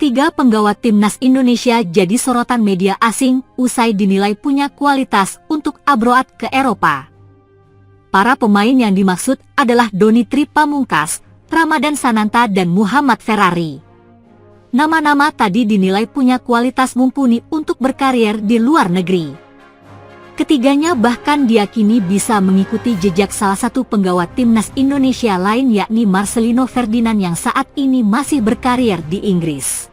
Tiga penggawa timnas Indonesia jadi sorotan media asing usai dinilai punya kualitas untuk abroad ke Eropa. Para pemain yang dimaksud adalah Donitri Pamungkas, Ramadan Sananta dan Muhammad Ferrari. Nama-nama tadi dinilai punya kualitas mumpuni untuk berkarier di luar negeri. Ketiganya bahkan diyakini bisa mengikuti jejak salah satu penggawa timnas Indonesia lain yakni Marcelino Ferdinand yang saat ini masih berkarier di Inggris.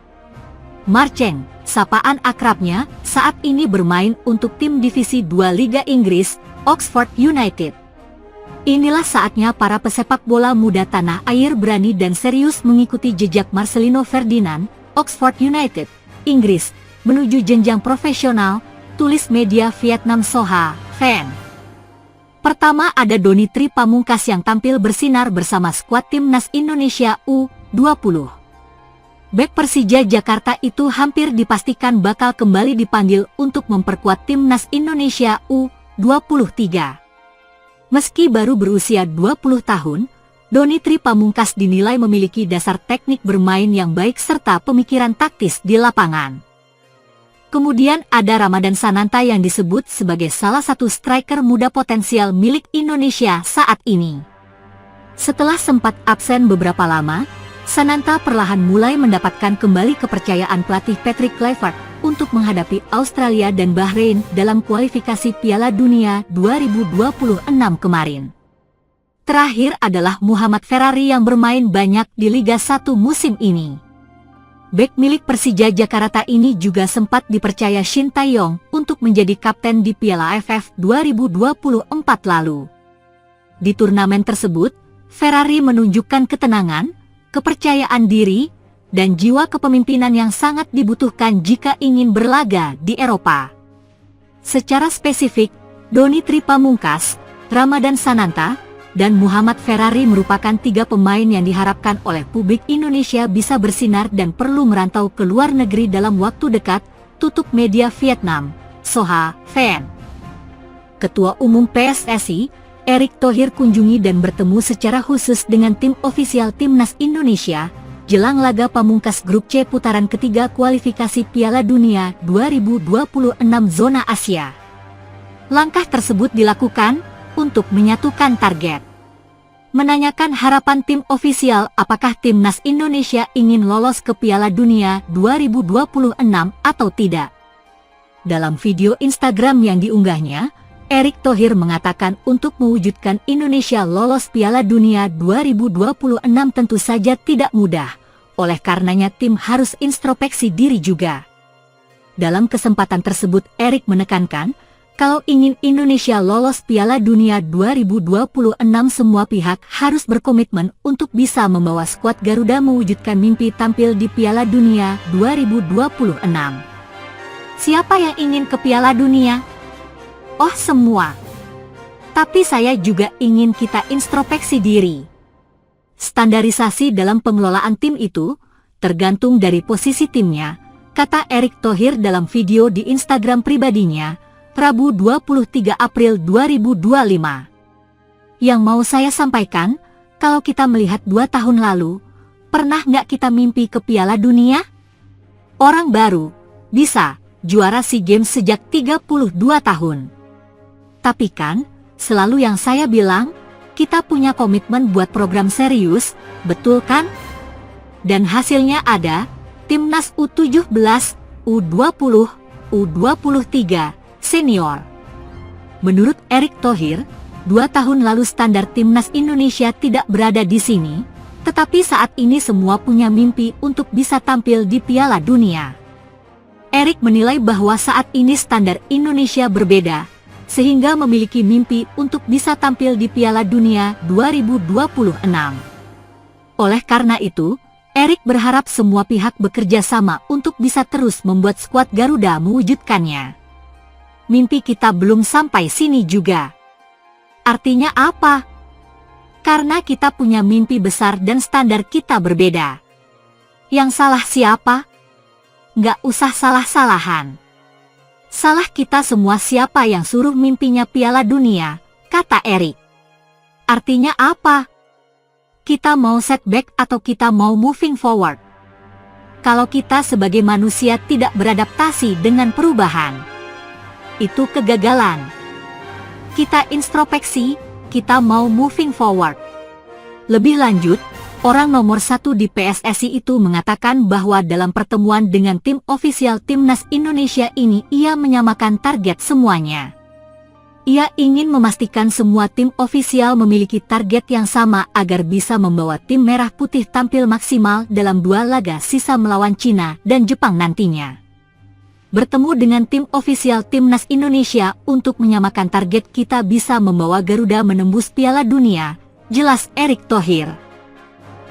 Marceng, sapaan akrabnya, saat ini bermain untuk tim Divisi 2 Liga Inggris, Oxford United. Inilah saatnya para pesepak bola muda tanah air berani dan serius mengikuti jejak Marcelino Ferdinand, Oxford United, Inggris, menuju jenjang profesional, tulis media Vietnam Soha, Fan. Pertama ada Donitri Pamungkas yang tampil bersinar bersama skuad timnas Indonesia U20. Bek Persija Jakarta itu hampir dipastikan bakal kembali dipanggil untuk memperkuat timnas Indonesia U23. Meski baru berusia 20 tahun, Donitri Pamungkas dinilai memiliki dasar teknik bermain yang baik serta pemikiran taktis di lapangan. Kemudian ada Ramadan Sananta yang disebut sebagai salah satu striker muda potensial milik Indonesia saat ini. Setelah sempat absen beberapa lama, Sananta perlahan mulai mendapatkan kembali kepercayaan pelatih Patrick Kluivert untuk menghadapi Australia dan Bahrain dalam kualifikasi Piala Dunia 2026 kemarin. Terakhir adalah Muhammad Ferrari yang bermain banyak di Liga 1 musim ini. Bek milik Persija Jakarta ini juga sempat dipercaya Shin Tae-yong untuk menjadi kapten di Piala AFF 2024 lalu. Di turnamen tersebut, Ferrari menunjukkan ketenangan, kepercayaan diri, dan jiwa kepemimpinan yang sangat dibutuhkan jika ingin berlaga di Eropa. Secara spesifik, Donitri Pamungkas, Ramadan Sananta, dan Muhammad Ferrari merupakan tiga pemain yang diharapkan oleh publik Indonesia bisa bersinar dan perlu merantau ke luar negeri dalam waktu dekat, tutup media Vietnam, Soha, Fan. Ketua Umum PSSI, Erick Thohir kunjungi dan bertemu secara khusus dengan tim ofisial Timnas Indonesia, jelang laga pamungkas Grup C putaran ketiga kualifikasi Piala Dunia 2026 zona Asia. Langkah tersebut dilakukan untuk menyatukan target. Menanyakan harapan tim ofisial apakah Timnas Indonesia ingin lolos ke Piala Dunia 2026 atau tidak. Dalam video Instagram yang diunggahnya, Erick Thohir mengatakan untuk mewujudkan Indonesia lolos Piala Dunia 2026 tentu saja tidak mudah, oleh karenanya tim harus introspeksi diri juga. Dalam kesempatan tersebut Erick menekankan, kalau ingin Indonesia lolos Piala Dunia 2026 semua pihak harus berkomitmen untuk bisa membawa skuad Garuda mewujudkan mimpi tampil di Piala Dunia 2026. Siapa yang ingin ke Piala Dunia? Oh semua. Tapi saya juga ingin kita introspeksi diri. Standarisasi dalam pengelolaan tim itu tergantung dari posisi timnya, kata Erick Thohir dalam video di Instagram pribadinya, Rabu 23 April 2025. Yang mau saya sampaikan, kalau kita melihat 2 tahun lalu, pernah nggak kita mimpi ke Piala Dunia? Orang baru, bisa, juara SEA Games sejak 32 tahun. Tapi kan, selalu yang saya bilang, kita punya komitmen buat program serius, betul kan? Dan hasilnya ada, Timnas U17, U20, U23, Senior. Menurut Erick Thohir, 2 tahun lalu standar Timnas Indonesia tidak berada di sini, tetapi saat ini semua punya mimpi untuk bisa tampil di Piala Dunia. Erick menilai bahwa saat ini standar Indonesia berbeda, sehingga memiliki mimpi untuk bisa tampil di Piala Dunia 2026. Oleh karena itu, Erick berharap semua pihak bekerja sama untuk bisa terus membuat skuad Garuda mewujudkannya. Mimpi kita belum sampai sini juga. Artinya apa? Karena kita punya mimpi besar dan standar kita berbeda. Yang salah siapa? Nggak usah salah-salahan. Salah kita semua siapa yang suruh mimpinya Piala Dunia, kata Erick. Artinya apa? Kita mau setback atau kita mau moving forward? kalau kita sebagai manusia tidak beradaptasi dengan perubahan. Itu kegagalan. Kita introspeksi, kita mau moving forward. Lebih lanjut, orang nomor 1 di PSSI itu mengatakan bahwa dalam pertemuan dengan tim ofisial Timnas Indonesia ini ia menyamakan target semuanya. Ia ingin memastikan semua tim ofisial memiliki target yang sama agar bisa membawa tim merah putih tampil maksimal dalam 2 laga sisa melawan Cina dan Jepang nantinya. Bertemu dengan tim ofisial Timnas Indonesia untuk menyamakan target kita bisa membawa Garuda menembus Piala Dunia, jelas Erick Thohir.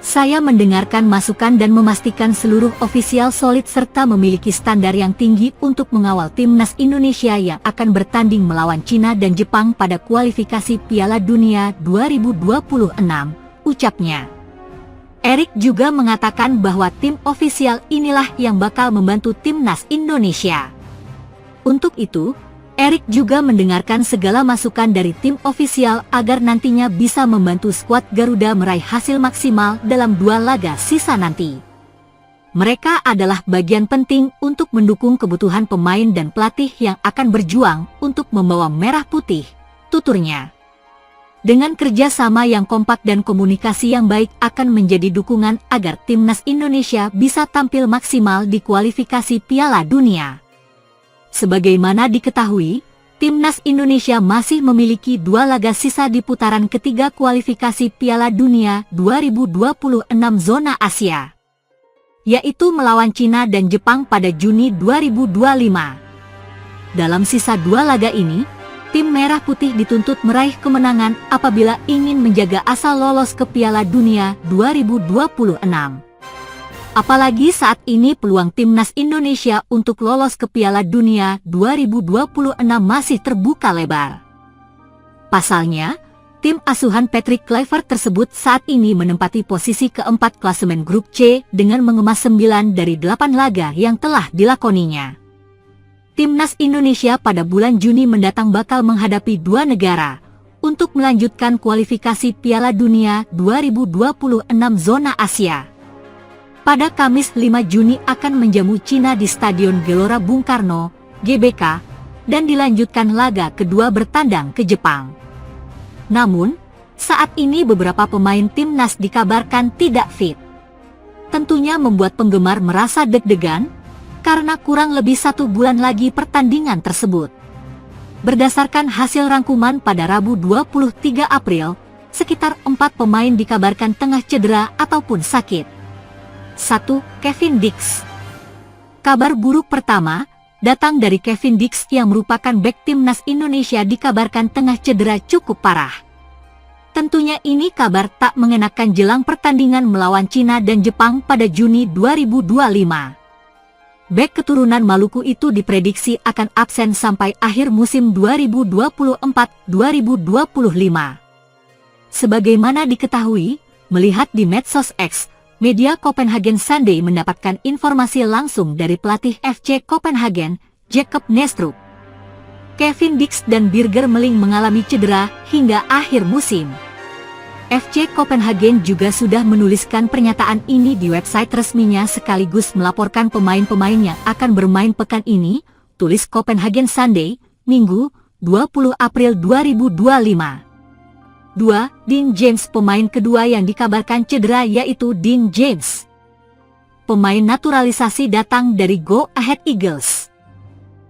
Saya mendengarkan masukan dan memastikan seluruh ofisial solid serta memiliki standar yang tinggi untuk mengawal Timnas Indonesia yang akan bertanding melawan Cina dan Jepang pada kualifikasi Piala Dunia 2026, ucapnya. Erick juga mengatakan bahwa tim ofisial inilah yang bakal membantu Timnas Indonesia. Untuk itu, Erick juga mendengarkan segala masukan dari tim ofisial agar nantinya bisa membantu skuad Garuda meraih hasil maksimal dalam 2 laga sisa nanti. Mereka adalah bagian penting untuk mendukung kebutuhan pemain dan pelatih yang akan berjuang untuk membawa merah putih, tuturnya. Dengan kerjasama yang kompak dan komunikasi yang baik akan menjadi dukungan agar Timnas Indonesia bisa tampil maksimal di kualifikasi Piala Dunia. Sebagaimana diketahui, Timnas Indonesia masih memiliki 2 laga sisa di putaran ketiga kualifikasi Piala Dunia 2026 zona Asia, yaitu melawan Cina dan Jepang pada Juni 2025. Dalam sisa 2 laga ini, tim Merah Putih dituntut meraih kemenangan apabila ingin menjaga asa lolos ke Piala Dunia 2026. Apalagi saat ini peluang Timnas Indonesia untuk lolos ke Piala Dunia 2026 masih terbuka lebar. Pasalnya, tim asuhan Patrick Kluivert tersebut saat ini menempati posisi keempat klasemen grup C dengan mengemas 9 dari 8 laga yang telah dilakoninya. Timnas Indonesia pada bulan Juni mendatang bakal menghadapi 2 negara untuk melanjutkan kualifikasi Piala Dunia 2026 zona Asia. Pada Kamis 5 Juni akan menjamu Cina di Stadion Gelora Bung Karno, GBK, dan dilanjutkan laga kedua bertandang ke Jepang. Namun, saat ini beberapa pemain timnas dikabarkan tidak fit. Tentunya membuat penggemar merasa deg-degan, karena kurang lebih 1 bulan lagi pertandingan tersebut. Berdasarkan hasil rangkuman pada Rabu 23 April, sekitar 4 pemain dikabarkan tengah cedera ataupun sakit. 1. Kevin Dix. Kabar buruk pertama datang dari Kevin Dix yang merupakan bek Timnas Indonesia dikabarkan tengah cedera cukup parah. Tentunya ini kabar tak mengenakan jelang pertandingan melawan Cina dan Jepang pada Juni 2025. Bek keturunan Maluku itu diprediksi akan absen sampai akhir musim 2024-2025. Sebagaimana diketahui, melihat di medsos X, media Copenhagen Sunday mendapatkan informasi langsung dari pelatih FC Copenhagen, Jacob Nestrup. Kevin Dix dan Birger Meling mengalami cedera hingga akhir musim. FC Copenhagen juga sudah menuliskan pernyataan ini di website resminya sekaligus melaporkan pemain-pemain yang akan bermain pekan ini, tulis Copenhagen Sunday, Minggu, 20 April 2025. 2. Dean James. Pemain kedua yang dikabarkan cedera yaitu Dean James. Pemain naturalisasi datang dari Go Ahead Eagles.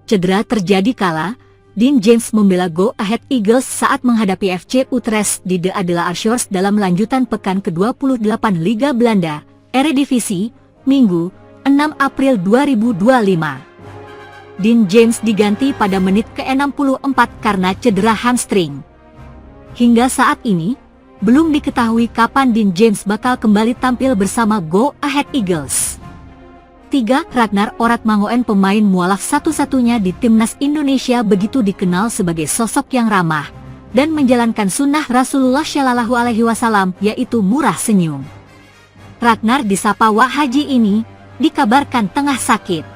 Cedera terjadi kala Dean James membela Go Ahead Eagles saat menghadapi FC Utrecht di De Adelaarshores dalam lanjutan pekan ke-28 Liga Belanda, Eredivisie, Minggu, 6 April 2025. Dean James diganti pada menit ke-64 karena cedera hamstring. Hingga saat ini, belum diketahui kapan Dean James bakal kembali tampil bersama Go Ahead Eagles. 3. Ragnar Oratmangoen. Pemain mualaf satu-satunya di Timnas Indonesia begitu dikenal sebagai sosok yang ramah dan menjalankan sunnah Rasulullah Shallallahu Alaihi Wasallam yaitu murah senyum. Ragnar disapa Wak Haji ini dikabarkan tengah sakit.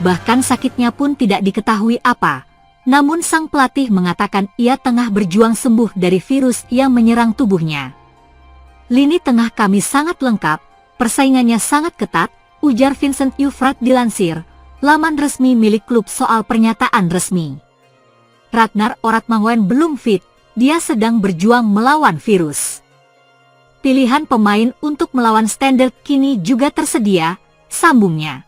Bahkan sakitnya pun tidak diketahui apa. Namun sang pelatih mengatakan ia tengah berjuang sembuh dari virus yang menyerang tubuhnya. Lini tengah kami sangat lengkap, persaingannya sangat ketat, ujar Vincent Eufrat dilansir laman resmi milik klub soal pernyataan resmi. Ragnar Oratmangoen belum fit, dia sedang berjuang melawan virus. Pilihan pemain untuk melawan Standard kini juga tersedia, sambungnya.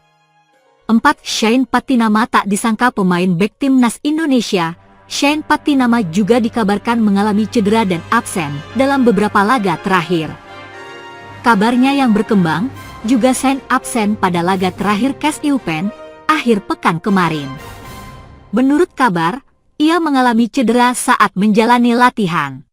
4. Shane Patinama tak disangka pemain bek timnas Indonesia. Shane Patinama juga dikabarkan mengalami cedera dan absen dalam beberapa laga terakhir. Kabarnya yang berkembang, juga Shane absen pada laga terakhir Kes Eupen akhir pekan kemarin. Menurut kabar, ia mengalami cedera saat menjalani latihan.